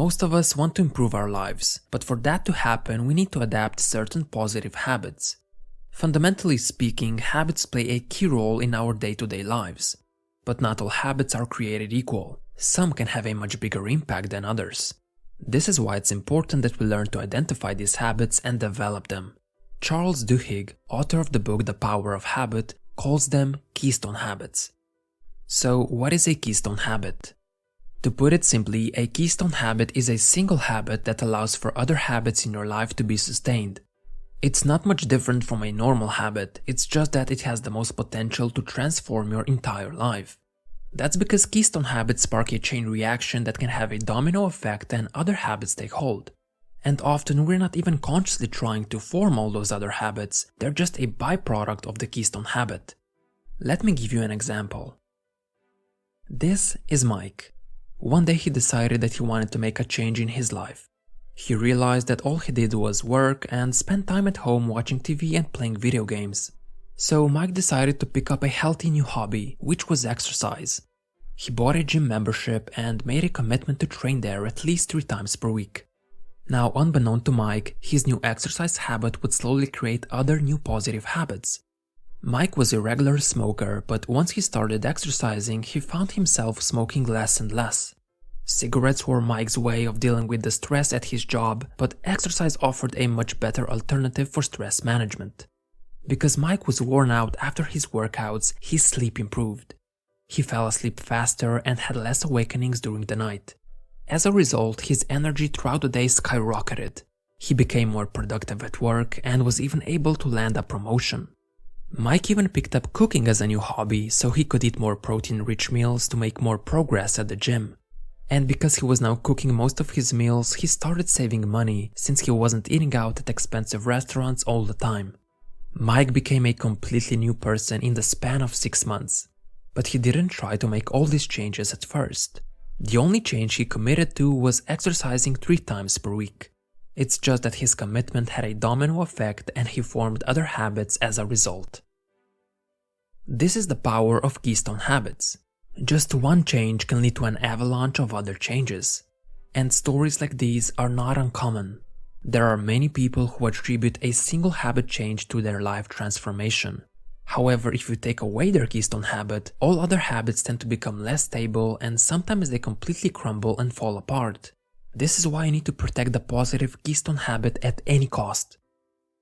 Most of us want to improve our lives, but for that to happen, we need to adapt certain positive habits. Fundamentally speaking, habits play a key role in our day-to-day lives. But not all habits are created equal. Some can have a much bigger impact than others. This is why it's important that we learn to identify these habits and develop them. Charles Duhigg, author of the book The Power of Habit, calls them Keystone habits. So, what is a keystone habit? To put it simply, a keystone habit is a single habit that allows for other habits in your life to be sustained. It's not much different from a normal habit, it's just that it has the most potential to transform your entire life. That's because keystone habits spark a chain reaction that can have a domino effect and other habits take hold. And often we're not even consciously trying to form all those other habits, they're just a byproduct of the keystone habit. Let me give you an example. This is Mike. One day he decided that he wanted to make a change in his life. He realized that all he did was work and spend time at home watching TV and playing video games. So Mike decided to pick up a healthy new hobby, which was exercise. He bought a gym membership and made a commitment to train there at least 3 times per week. Now, unbeknown to Mike, his new exercise habit would slowly create other new positive habits. Mike was a regular smoker, but once he started exercising, he found himself smoking less and less. Cigarettes were Mike's way of dealing with the stress at his job, but exercise offered a much better alternative for stress management. Because Mike was worn out after his workouts, his sleep improved. He fell asleep faster and had less awakenings during the night. As a result, his energy throughout the day skyrocketed. He became more productive at work and was even able to land a promotion. Mike even picked up cooking as a new hobby so he could eat more protein-rich meals to make more progress at the gym. And because he was now cooking most of his meals, he started saving money since he wasn't eating out at expensive restaurants all the time. Mike became a completely new person in the span of 6 months. But he didn't try to make all these changes at first. The only change he committed to was exercising 3 times per week. It's just that his commitment had a domino effect and he formed other habits as a result. This is the power of keystone habits. Just one change can lead to an avalanche of other changes. And stories like these are not uncommon. There are many people who attribute a single habit change to their life transformation. However, if you take away their keystone habit, all other habits tend to become less stable and sometimes they completely crumble and fall apart. This is why you need to protect the positive keystone habit at any cost.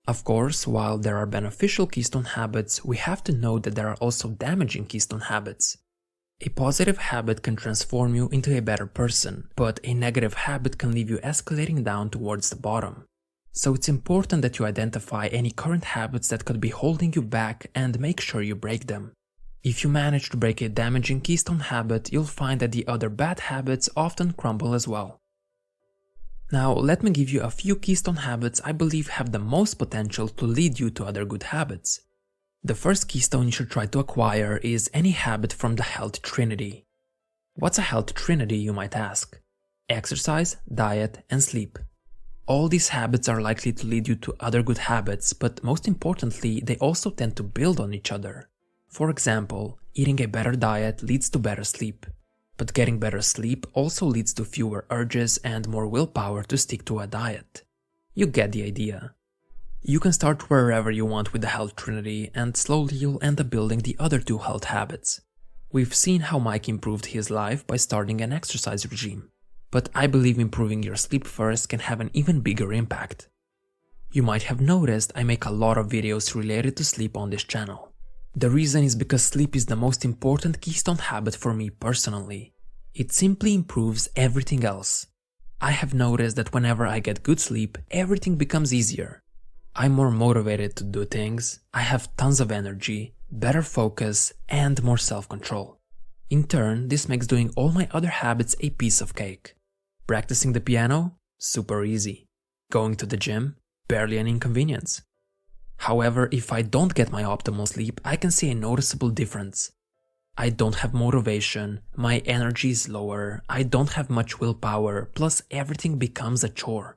Of course, while there are beneficial keystone habits, we have to know that there are also damaging keystone habits. A positive habit can transform you into a better person, but a negative habit can leave you escalating down towards the bottom. So it's important that you identify any current habits that could be holding you back and make sure you break them. If you manage to break a damaging keystone habit, you'll find that the other bad habits often crumble as well. Now, let me give you a few keystone habits I believe have the most potential to lead you to other good habits. The first keystone you should try to acquire is any habit from the health trinity. What's a health trinity, you might ask? Exercise, diet, and sleep. All these habits are likely to lead you to other good habits, but most importantly, they also tend to build on each other. For example, eating a better diet leads to better sleep. But getting better sleep also leads to fewer urges and more willpower to stick to a diet. You get the idea. You can start wherever you want with the health trinity, and slowly you'll end up building the other 2 health habits. We've seen how Mike improved his life by starting an exercise regime. But I believe improving your sleep first can have an even bigger impact. You might have noticed I make a lot of videos related to sleep on this channel. The reason is because sleep is the most important keystone habit for me personally. It simply improves everything else. I have noticed that whenever I get good sleep, everything becomes easier. I'm more motivated to do things, I have tons of energy, better focus, and more self-control. In turn, this makes doing all my other habits a piece of cake. Practicing the piano? Super easy. Going to the gym? Barely an inconvenience. However, if I don't get my optimal sleep, I can see a noticeable difference. I don't have motivation, my energy is lower, I don't have much willpower, plus everything becomes a chore.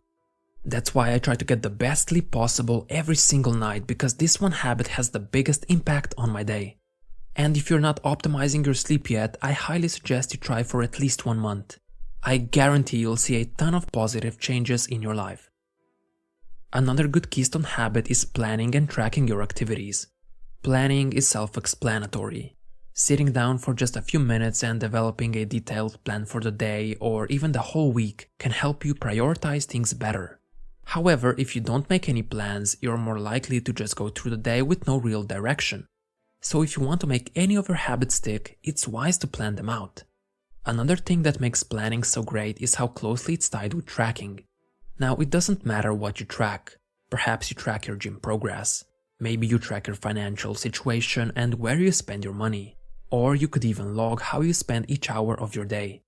That's why I try to get the best sleep possible every single night, because this one habit has the biggest impact on my day. And if you're not optimizing your sleep yet, I highly suggest you try for at least 1 month. I guarantee you'll see a ton of positive changes in your life. Another good Keystone habit is planning and tracking your activities. Planning is self-explanatory. Sitting down for just a few minutes and developing a detailed plan for the day or even the whole week can help you prioritize things better. However, if you don't make any plans, you're more likely to just go through the day with no real direction. So if you want to make any of your habits stick, it's wise to plan them out. Another thing that makes planning so great is how closely it's tied with tracking. Now, it doesn't matter what you track. Perhaps you track your gym progress. Maybe you track your financial situation and where you spend your money. Or you could even log how you spend each hour of your day.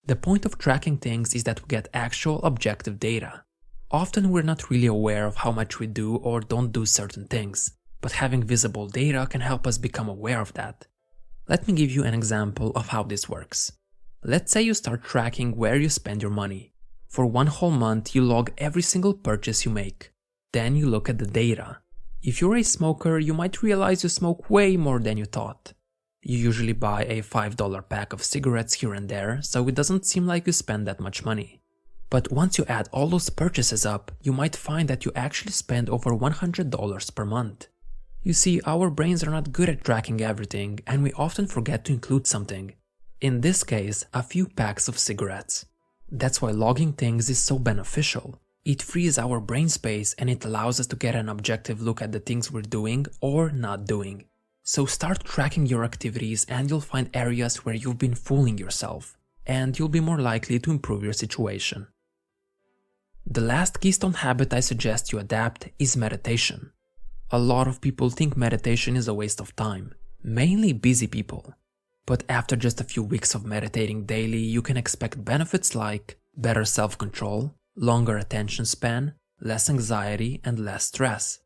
The point of tracking things is that we get actual objective data. Often we're not really aware of how much we do or don't do certain things, but having visible data can help us become aware of that. Let me give you an example of how this works. Let's say you start tracking where you spend your money. For one whole month, you log every single purchase you make. Then you look at the data. If you're a smoker, you might realize you smoke way more than you thought. You usually buy a $5 pack of cigarettes here and there, so it doesn't seem like you spend that much money. But once you add all those purchases up, you might find that you actually spend over $100 per month. You see, our brains are not good at tracking everything, and we often forget to include something. In this case, a few packs of cigarettes. That's why logging things is so beneficial. It frees our brain space and it allows us to get an objective look at the things we're doing or not doing. So start tracking your activities and you'll find areas where you've been fooling yourself, and you'll be more likely to improve your situation. The last Keystone habit I suggest you adapt is meditation. A lot of people think meditation is a waste of time, mainly busy people. But after just a few weeks of meditating daily, you can expect benefits like better self-control, longer attention span, less anxiety, and less stress.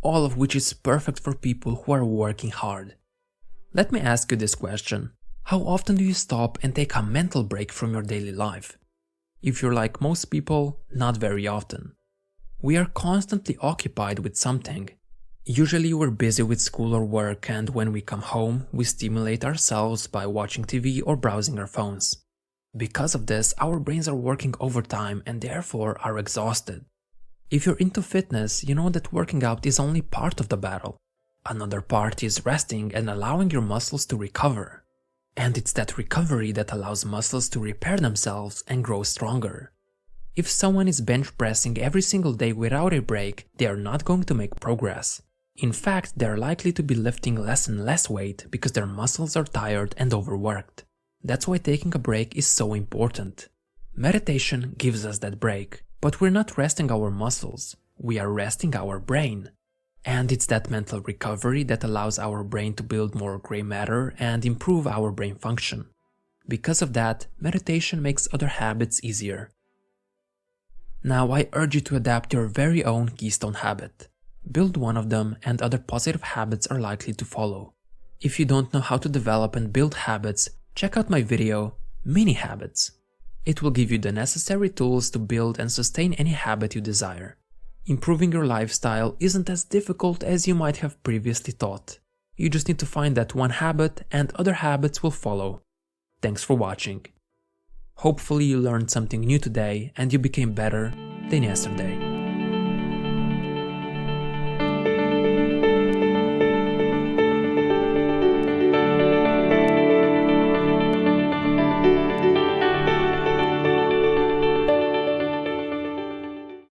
All of which is perfect for people who are working hard. Let me ask you this question. How often do you stop and take a mental break from your daily life? If you're like most people, not very often. We are constantly occupied with something. Usually we're busy with school or work, and when we come home, we stimulate ourselves by watching TV or browsing our phones. Because of this, our brains are working overtime and therefore are exhausted. If you're into fitness, you know that working out is only part of the battle. Another part is resting and allowing your muscles to recover. And it's that recovery that allows muscles to repair themselves and grow stronger. If someone is bench pressing every single day without a break, they are not going to make progress. In fact, they are likely to be lifting less and less weight because their muscles are tired and overworked. That's why taking a break is so important. Meditation gives us that break, but we're not resting our muscles, we are resting our brain. And it's that mental recovery that allows our brain to build more gray matter and improve our brain function. Because of that, meditation makes other habits easier. Now I urge you to adapt your very own Keystone habit. Build one of them and other positive habits are likely to follow. If you don't know how to develop and build habits, check out my video, Mini Habits. It will give you the necessary tools to build and sustain any habit you desire. Improving your lifestyle isn't as difficult as you might have previously thought. You just need to find that one habit and other habits will follow. Thanks for watching. Hopefully you learned something new today and you became better than yesterday.